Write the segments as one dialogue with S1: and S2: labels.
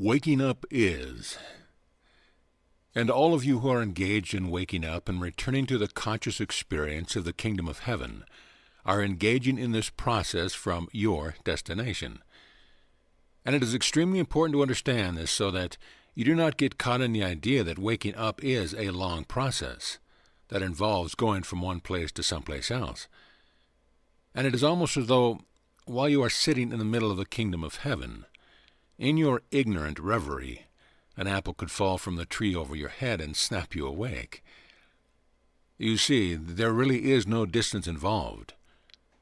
S1: Waking up is. And all of you who are engaged in waking up and returning to the conscious experience of the kingdom of heaven are engaging in this process from your destination. And it is extremely important to understand this so that you do not get caught in the idea that waking up is a long process that involves going from one place to someplace else. And it is almost as though while you are sitting in the middle of the kingdom of heaven, in your ignorant reverie, an apple could fall from the tree over your head and snap you awake. You see, there really is no distance involved,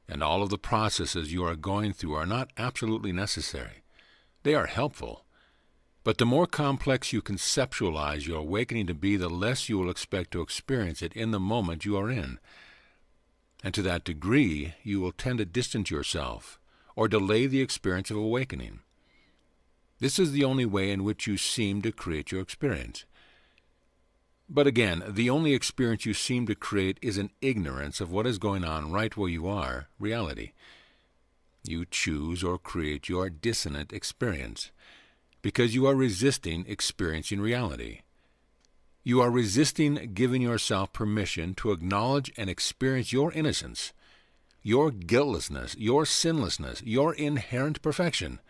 S1: and all of the processes you are going through are not absolutely necessary. They are helpful, but the more complex you conceptualize your awakening to be, the less you will expect to experience it in the moment you are in. And to that degree, you will tend to distance yourself or delay the experience of awakening. This is the only way in which you seem to create your experience. But again, the only experience you seem to create is an ignorance of what is going on right where you are, reality. You choose or create your dissonant experience because you are resisting experiencing reality. You are resisting giving yourself permission to acknowledge and experience your innocence, your guiltlessness, your sinlessness, your inherent perfection,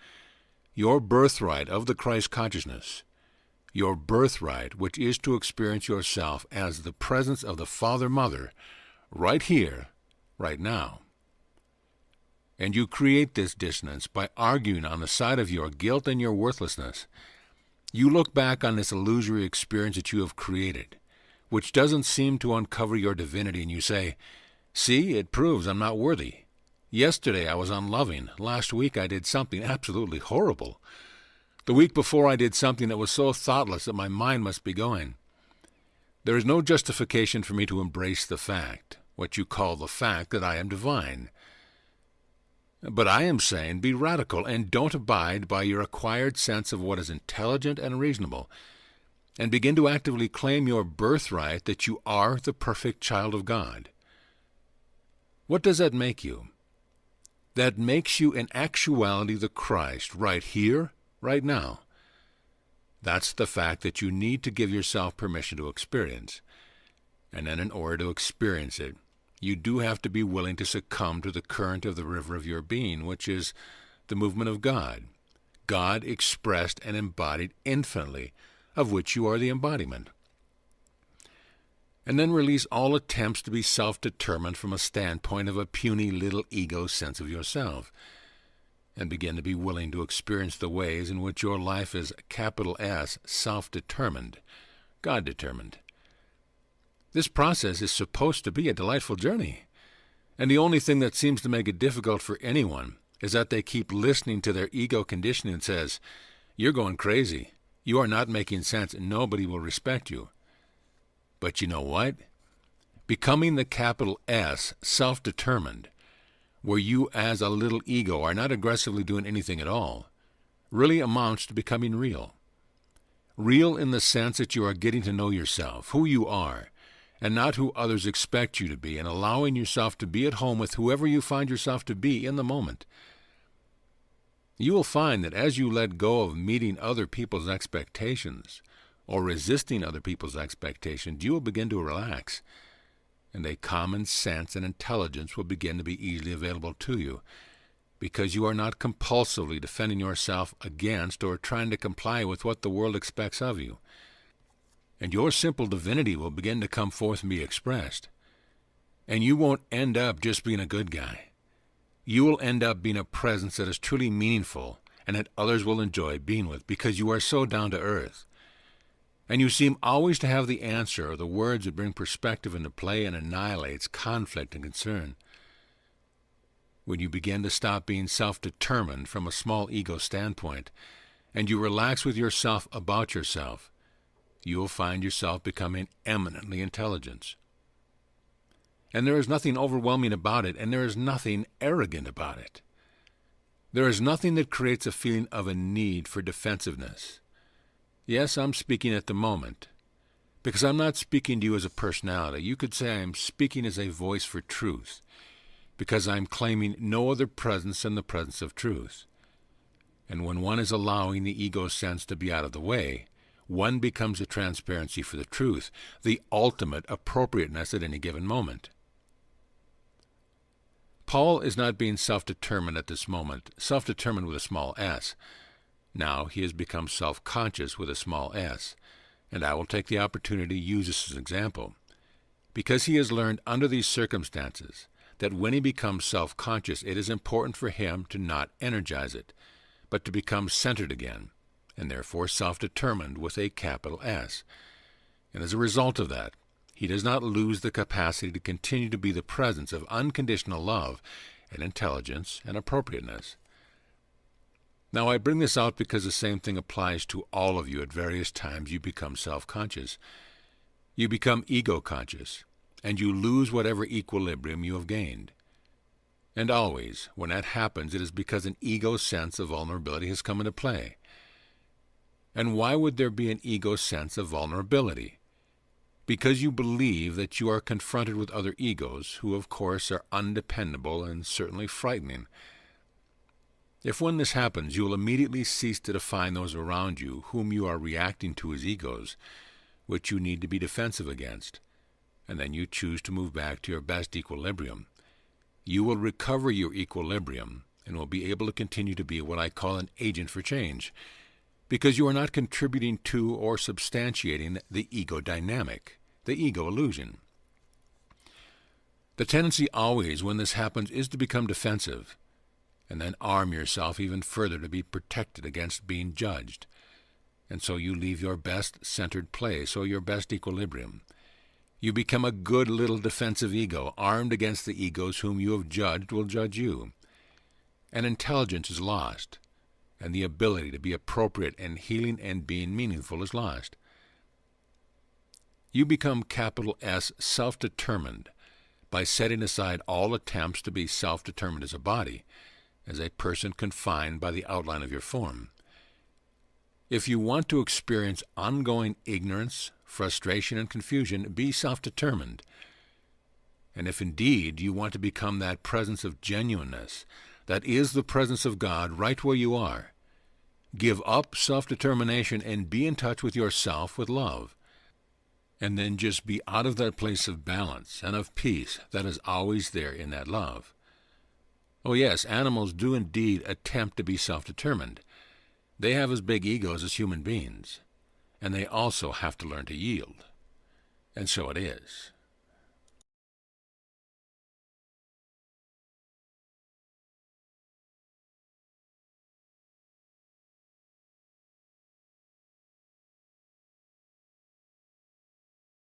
S1: your birthright of the Christ consciousness, your birthright which is to experience yourself as the presence of the Father-Mother right here, right now. And you create this dissonance by arguing on the side of your guilt and your worthlessness. You look back on this illusory experience that you have created, which doesn't seem to uncover your divinity, and you say, "See, it proves I'm not worthy. Yesterday I was unloving. Last week I did something absolutely horrible. The week before I did something that was so thoughtless that my mind must be going." There is no justification for me to embrace the fact, what you call the fact, that I am divine. But I am saying be radical and don't abide by your acquired sense of what is intelligent and reasonable, and begin to actively claim your birthright that you are the perfect child of God. What does that make you? That makes you in actuality the Christ right here, right now. That's the fact that you need to give yourself permission to experience. And then in order to experience it, you do have to be willing to succumb to the current of the river of your being, which is the movement of God. God expressed and embodied infinitely, of which you are the embodiment. And then release all attempts to be self-determined from a standpoint of a puny little ego sense of yourself, and begin to be willing to experience the ways in which your life is capital S, self-determined, God-determined. This process is supposed to be a delightful journey, and the only thing that seems to make it difficult for anyone is that they keep listening to their ego conditioning and says, "You're going crazy. You are not making sense, and nobody will respect you." But you know what? Becoming the capital S, self-determined, where you as a little ego are not aggressively doing anything at all, really amounts to becoming real. Real in the sense that you are getting to know yourself, who you are, and not who others expect you to be, and allowing yourself to be at home with whoever you find yourself to be in the moment. You will find that as you let go of meeting other people's expectations, or resisting other people's expectations, you will begin to relax, and a common sense and intelligence will begin to be easily available to you, because you are not compulsively defending yourself against or trying to comply with what the world expects of you. And your simple divinity will begin to come forth and be expressed. And you won't end up just being a good guy. You will end up being a presence that is truly meaningful and that others will enjoy being with, because you are so down to earth. And you seem always to have the answer, or the words that bring perspective into play and annihilates conflict and concern. When you begin to stop being self-determined from a small ego standpoint, and you relax with yourself about yourself, you will find yourself becoming eminently intelligent. And there is nothing overwhelming about it, and there is nothing arrogant about it. There is nothing that creates a feeling of a need for defensiveness. Yes, I'm speaking at the moment, because I'm not speaking to you as a personality. You could say I'm speaking as a voice for truth, because I'm claiming no other presence than the presence of truth. And when one is allowing the ego sense to be out of the way, one becomes a transparency for the truth, the ultimate appropriateness at any given moment. Paul is not being self-determined at this moment, self-determined with a small s. Now he has become self-conscious with a small s, and I will take the opportunity to use this as an example. Because he has learned under these circumstances that when he becomes self-conscious, it is important for him to not energize it, but to become centered again, and therefore self-determined with a capital S. And as a result of that, he does not lose the capacity to continue to be the presence of unconditional love and intelligence and appropriateness. Now I bring this out because the same thing applies to all of you at various times you become self-conscious. You become ego-conscious, and you lose whatever equilibrium you have gained. And always, when that happens, it is because an ego sense of vulnerability has come into play. And why would there be an ego sense of vulnerability? Because you believe that you are confronted with other egos, who of course are undependable and certainly frightening. If when this happens, you will immediately cease to define those around you whom you are reacting to as egos, which you need to be defensive against, and then you choose to move back to your best equilibrium. You will recover your equilibrium and will be able to continue to be what I call an agent for change, because you are not contributing to or substantiating the ego dynamic, the ego illusion. The tendency always, when this happens, is to become defensive, and then arm yourself even further to be protected against being judged. And so you leave your best centered place, or your best equilibrium. You become a good little defensive ego, armed against the egos whom you have judged will judge you. And intelligence is lost, and the ability to be appropriate and healing and being meaningful is lost. You become capital S self-determined by setting aside all attempts to be self-determined as a body, as a person confined by the outline of your form. If you want to experience ongoing ignorance, frustration, and confusion, be self-determined. And if indeed you want to become that presence of genuineness, that is the presence of God right where you are, give up self-determination and be in touch with yourself with love. And then just be out of that place of balance and of peace that is always there in that love. Oh yes, animals do indeed attempt to be self-determined. They have as big egos as human beings, and they also have to learn to yield. And so it is.